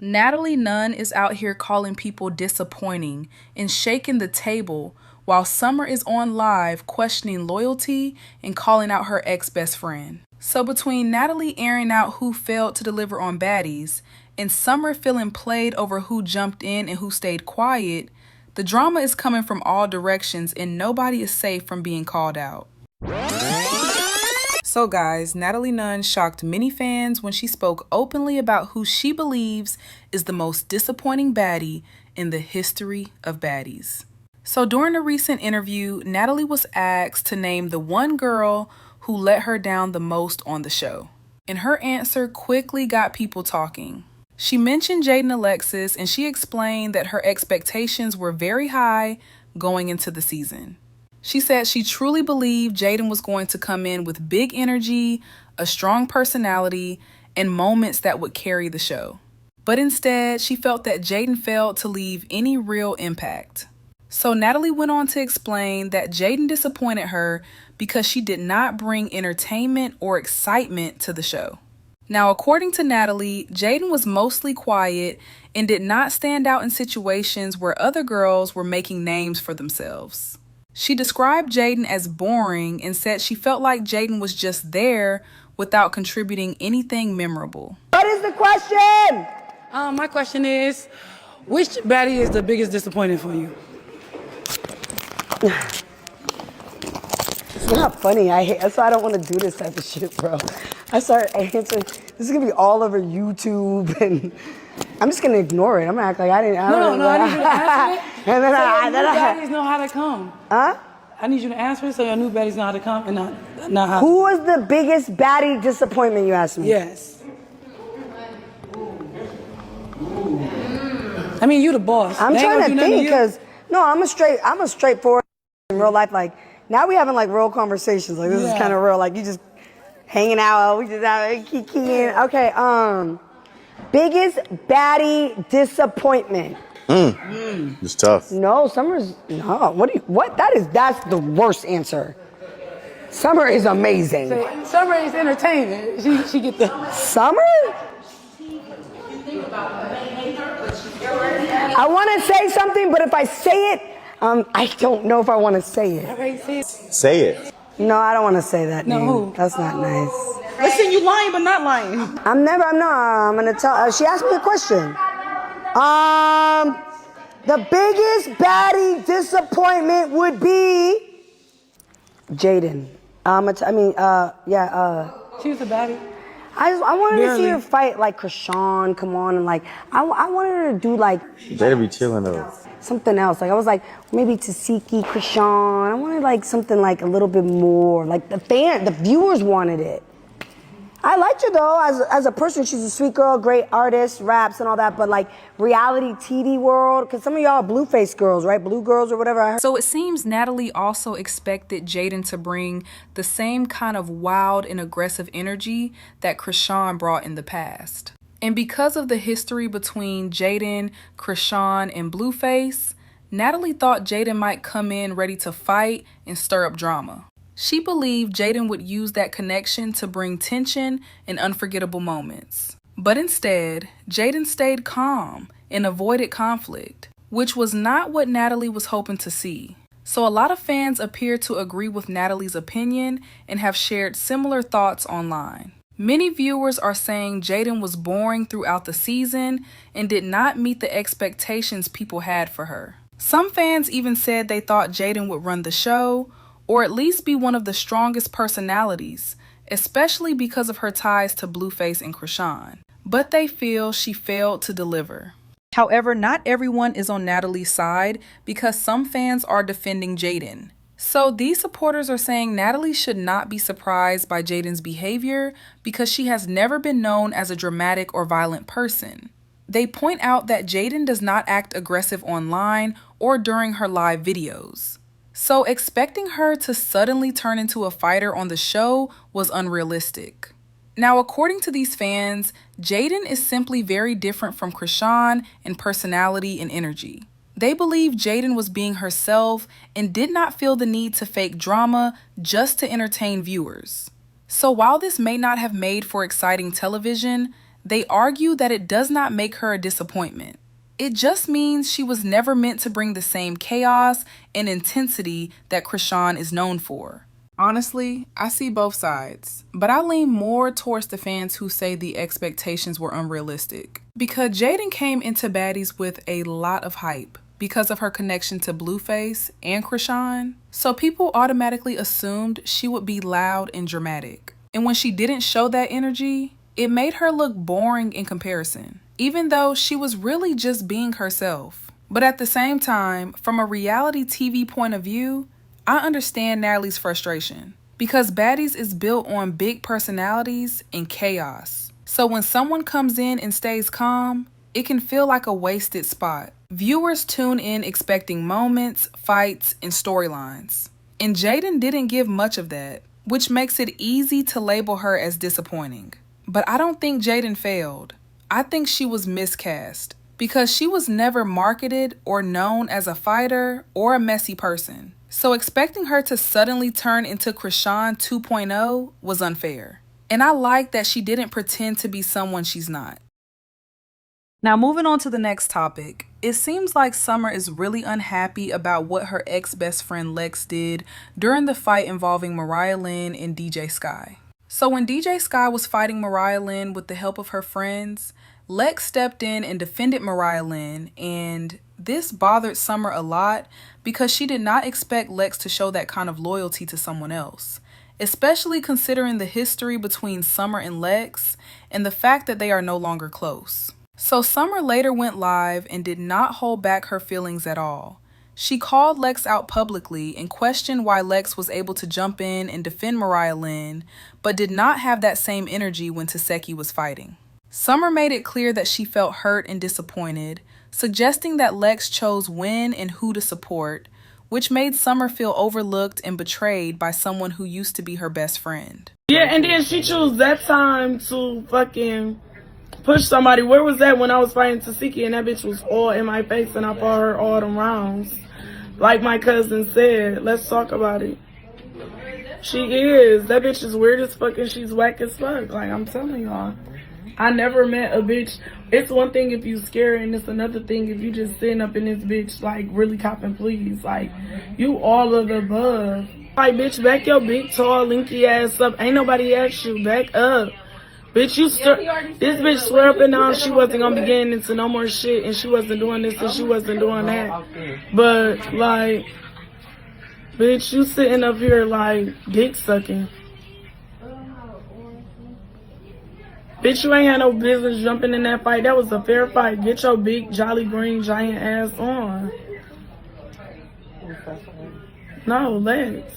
Natalie Nunn is out here calling people disappointing and shaking the table, while Summer is on live questioning loyalty and calling out her ex-best friend. So between Natalie airing out who failed to deliver on baddies and Summer feeling played over who jumped in and who stayed quiet, the drama is coming from all directions and nobody is safe from being called out. So guys, Natalie Nunn shocked many fans when she spoke openly about who she believes is the most disappointing baddie in the history of baddies. So during a recent interview, Natalie was asked to name the one girl who let her down the most on the show. And her answer quickly got people talking. She mentioned Jaidyn Alexis and she explained that her expectations were very high going into the season. She said she truly believed Jaden was going to come in with big energy, a strong personality, and moments that would carry the show. But instead, she felt that Jaden failed to leave any real impact. So Natalie went on to explain that Jaden disappointed her because she did not bring entertainment or excitement to the show. Now, according to Natalie, Jaden was mostly quiet and did not stand out in situations where other girls were making names for themselves. She described Jaden as boring and said she felt like Jaden was just there without contributing anything memorable. What is the question? My question is, which baddie is the biggest disappointment for you? It's not funny. That's why I don't want to do this type of shit, bro. I start answering. This is gonna be all over YouTube, and I'm just gonna ignore it. I'm gonna act like I didn't. No, I need you to answer it. And then so your new baddies know how to come. Huh? I need you to answer it so your new baddies know how to come and not how. Who was the biggest baddie disappointment? You asked me. Yes. I mean, you the boss. I'm trying to think because no, I'm a straightforward in real life. Like now we having like real conversations. Like this is kind of real. Like you just hanging out. We just having kikiing. Okay. Biggest baddie disappointment. It's tough. No, Summer's no. That's the worst answer. Summer is amazing. Summer is entertainment. She get the Summer? I want to say something, but if I say it, I don't know if I want to say it. Say it. No, I don't want to say that name. No. That's not nice. Listen, you lying but not lying. I'm gonna tell. She asked me a question. The biggest baddie disappointment would be Jaden. She was a baddie. I wanted to see her fight like Krishan, come on, and like I wanted her to do like They be chilling though. something else. Like I was like maybe Tesehki, Krishan. I wanted like something like a little bit more. Like the viewers wanted it. I liked her though as a person. She's a sweet girl, great artist, raps and all that. But like reality TV world, because some of y'all are blue-faced girls, right? Blue girls or whatever. So it seems Natalie also expected Jaden to bring the same kind of wild and aggressive energy that Krishan brought in the past. And because of the history between Jaden, Krishan, and Blueface, Natalie thought Jaden might come in ready to fight and stir up drama. She believed Jaden would use that connection to bring tension and unforgettable moments. But instead, Jaden stayed calm and avoided conflict, which was not what Natalie was hoping to see. So a lot of fans appear to agree with Natalie's opinion and have shared similar thoughts online. Many viewers are saying Jaden was boring throughout the season and did not meet the expectations people had for her. Some fans even said they thought Jaden would run the show, or at least be one of the strongest personalities, especially because of her ties to Blueface and Krishan. But they feel she failed to deliver. However, not everyone is on Natalie's side because some fans are defending Jaden. So these supporters are saying Natalie should not be surprised by Jaden's behavior because she has never been known as a dramatic or violent person. They point out that Jaden does not act aggressive online or during her live videos. So expecting her to suddenly turn into a fighter on the show was unrealistic. Now, according to these fans, Jaden is simply very different from Krishan in personality and energy. They believe Jaden was being herself and did not feel the need to fake drama just to entertain viewers. So while this may not have made for exciting television, They argue that it does not make her a disappointment. It just means she was never meant to bring the same chaos and intensity that Chrisean is known for. Honestly, I see both sides, but I lean more towards the fans who say the expectations were unrealistic. Because Jaidyn came into Baddies with a lot of hype because of her connection to Blueface and Chrisean, so people automatically assumed she would be loud and dramatic. And when she didn't show that energy, it made her look boring in comparison, even though she was really just being herself. But at the same time, from a reality TV point of view, I understand Natalie's frustration because Baddies is built on big personalities and chaos. So when someone comes in and stays calm, it can feel like a wasted spot. Viewers tune in expecting moments, fights, and storylines. And Jaidyn didn't give much of that, which makes it easy to label her as disappointing. But I don't think Jaidyn failed. I think she was miscast because she was never marketed or known as a fighter or a messy person. So expecting her to suddenly turn into Chrisean 2.0 was unfair. And I like that she didn't pretend to be someone she's not. Now moving on to the next topic, it seems like Summer is really unhappy about what her ex-best friend Lex did during the fight involving Mariah Lynn and DJ Sky. So when DJ Sky was fighting Mariah Lynn with the help of her friends, Lex stepped in and defended Mariah Lynn, and this bothered Summer a lot because she did not expect Lex to show that kind of loyalty to someone else, especially considering the history between Summer and Lex and the fact that they are no longer close. So Summer later went live and did not hold back her feelings at all. She called Lex out publicly and questioned why Lex was able to jump in and defend Mariah Lynn, but did not have that same energy when Tesehki was fighting. Summer made it clear that she felt hurt and disappointed, suggesting that Lex chose when and who to support, which made Summer feel overlooked and betrayed by someone who used to be her best friend. Yeah, and then she chose that time to fucking push somebody. Where was that when I was fighting Tesehki and that bitch was all in my face and I fought her all them rounds? Like my cousin said, let's talk about it. She is. That bitch is weird as fuck and she's whack as fuck. Like, I'm telling y'all. I never met a bitch. It's one thing if you scared and it's another thing if you just sitting up in this bitch like really copping please. Like, you all of the above. Like, bitch, back your big, tall, linky ass up. Ain't nobody asked you. Back up. Bitch, this bitch swear up and down she wasn't gonna be getting into no more shit and she wasn't doing this and she wasn't doing that. But, like, bitch, you sitting up here like dick sucking. Bitch, you ain't had no business jumping in that fight. That was a fair fight. Get your big, jolly green, giant ass on. No, Lex.